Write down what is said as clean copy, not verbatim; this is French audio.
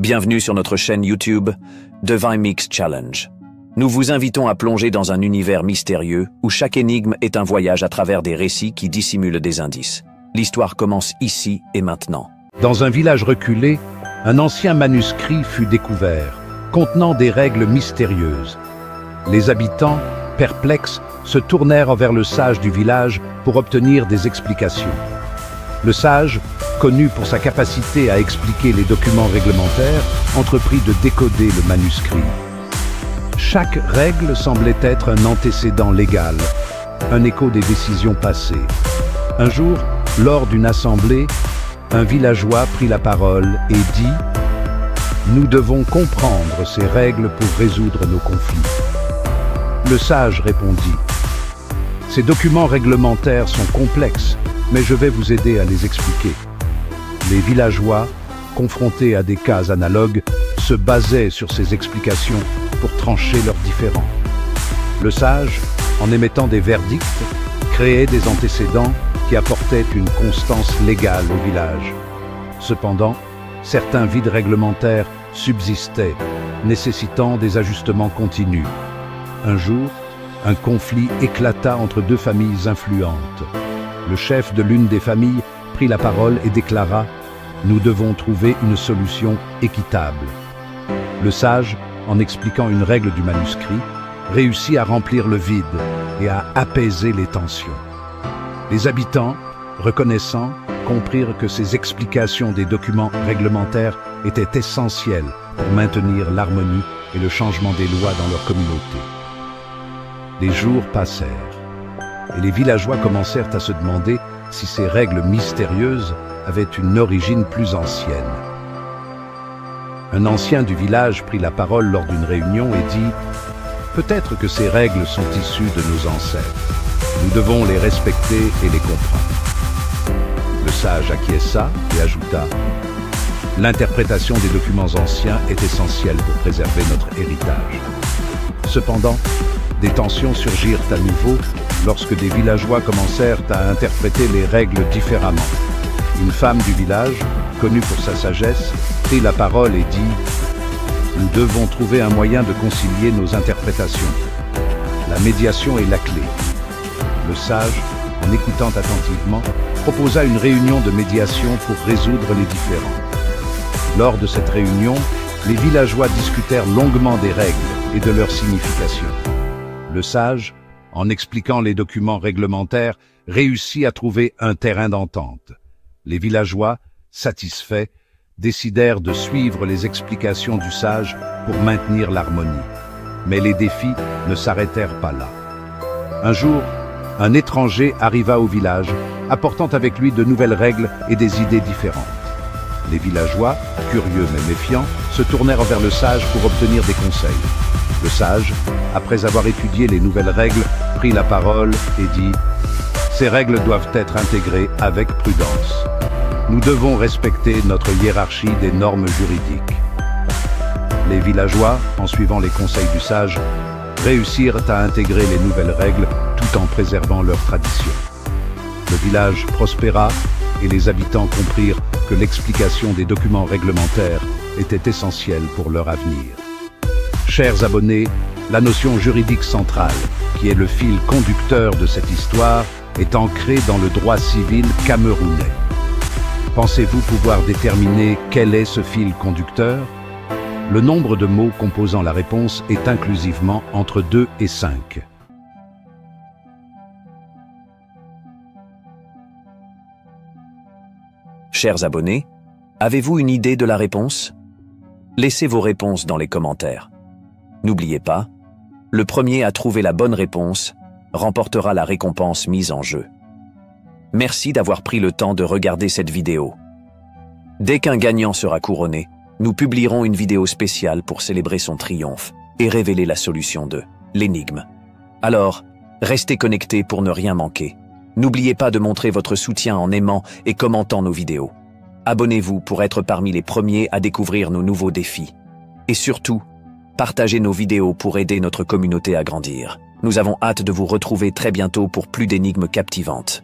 Bienvenue sur notre chaîne YouTube Divine Mix Challenge. Nous vous invitons à plonger dans un univers mystérieux où chaque énigme est un voyage à travers des récits qui dissimulent des indices. L'histoire commence ici et maintenant. Dans un village reculé, un ancien manuscrit fut découvert, contenant des règles mystérieuses. Les habitants, perplexes, se tournèrent vers le sage du village pour obtenir des explications. Le sage, connu pour sa capacité à expliquer les documents réglementaires, entreprit de décoder le manuscrit. Chaque règle semblait être un antécédent légal, un écho des décisions passées. Un jour, lors d'une assemblée, un villageois prit la parole et dit « Nous devons comprendre ces règles pour résoudre nos conflits. » Le sage répondit « Ces documents réglementaires sont complexes, mais je vais vous aider à les expliquer. » Les villageois, confrontés à des cas analogues, se basaient sur ces explications pour trancher leurs différends. Le sage, en émettant des verdicts, créait des antécédents qui apportaient une constance légale au village. Cependant, certains vides réglementaires subsistaient, nécessitant des ajustements continus. Un jour, un conflit éclata entre deux familles influentes. Le chef de l'une des familles prit la parole et déclara « Nous devons trouver une solution équitable ». Le sage, en expliquant une règle du manuscrit, réussit à remplir le vide et à apaiser les tensions. Les habitants, reconnaissants, comprirent que ces explications des documents réglementaires étaient essentielles pour maintenir l'harmonie et le changement des lois dans leur communauté. Les jours passèrent, et les villageois commencèrent à se demander si ces règles mystérieuses avaient une origine plus ancienne. Un ancien du village prit la parole lors d'une réunion et dit « Peut-être que ces règles sont issues de nos ancêtres. Nous devons les respecter et les comprendre. » Le sage acquiesça et ajouta « L'interprétation des documents anciens est essentielle pour préserver notre héritage. » Cependant, des tensions surgirent à nouveau lorsque des villageois commencèrent à interpréter les règles différemment. Une femme du village, connue pour sa sagesse, prit la parole et dit « Nous devons trouver un moyen de concilier nos interprétations. La médiation est la clé. » Le sage, en écoutant attentivement, proposa une réunion de médiation pour résoudre les différends. Lors de cette réunion, les villageois discutèrent longuement des règles et de leur signification. Le sage, en expliquant les documents réglementaires, réussit à trouver un terrain d'entente. Les villageois, satisfaits, décidèrent de suivre les explications du sage pour maintenir l'harmonie. Mais les défis ne s'arrêtèrent pas là. Un jour, un étranger arriva au village, apportant avec lui de nouvelles règles et des idées différentes. Les villageois, curieux mais méfiants, se tournèrent vers le sage pour obtenir des conseils. Le sage, après avoir étudié les nouvelles règles, prit la parole et dit « Ces règles doivent être intégrées avec prudence. Nous devons respecter notre hiérarchie des normes juridiques. » Les villageois, en suivant les conseils du sage, réussirent à intégrer les nouvelles règles tout en préservant leurs traditions. Le village prospéra et les habitants comprirent que l'explication des documents réglementaires était essentielle pour leur avenir. Chers abonnés, la notion juridique centrale, qui est le fil conducteur de cette histoire, est ancrée dans le droit civil camerounais. Pensez-vous pouvoir déterminer quel est ce fil conducteur? Le nombre de mots composant la réponse est inclusivement entre 2 et 5. Chers abonnés, avez-vous une idée de la réponse? Laissez vos réponses dans les commentaires. N'oubliez pas, le premier à trouver la bonne réponse remportera la récompense mise en jeu. Merci d'avoir pris le temps de regarder cette vidéo. Dès qu'un gagnant sera couronné, nous publierons une vidéo spéciale pour célébrer son triomphe et révéler la solution de l'énigme. Alors, restez connectés pour ne rien manquer. N'oubliez pas de montrer votre soutien en aimant et commentant nos vidéos. Abonnez-vous pour être parmi les premiers à découvrir nos nouveaux défis. Et surtout, partagez nos vidéos pour aider notre communauté à grandir. Nous avons hâte de vous retrouver très bientôt pour plus d'énigmes captivantes.